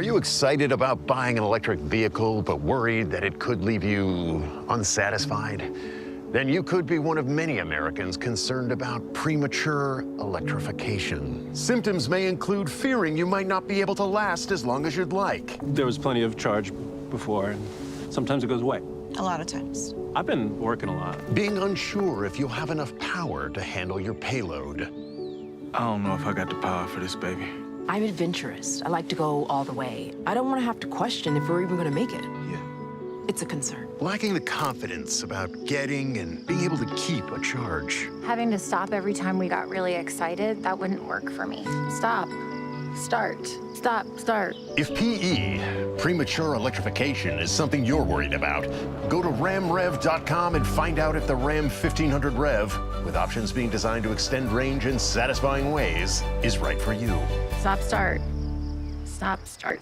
Are you excited about buying an electric vehicle, but worried that it could leave you unsatisfied? Then you could be one of many Americans concerned about premature electrification. Symptoms may include fearing you might not be able to last as long as you'd like. There was plenty of charge before, and sometimes it goes away. A lot of times. I've been working a lot. Being unsure if you'll have enough power to handle your payload. I don't know if I got the power for this, baby. I'm adventurous. I like to go all the way. I don't want to have to question if we're even going to make it. Yeah. It's a concern. Lacking the confidence about getting and being able to keep a charge. Having to stop every time we got really excited, that wouldn't work for me. Stop, start, stop, start. If PE, premature electrification, is something you're worried about, go to ramrev.com and find out if the Ram 1500 Rev, with options being designed to extend range in satisfying ways, is right for you. Stop, start. Stop, start.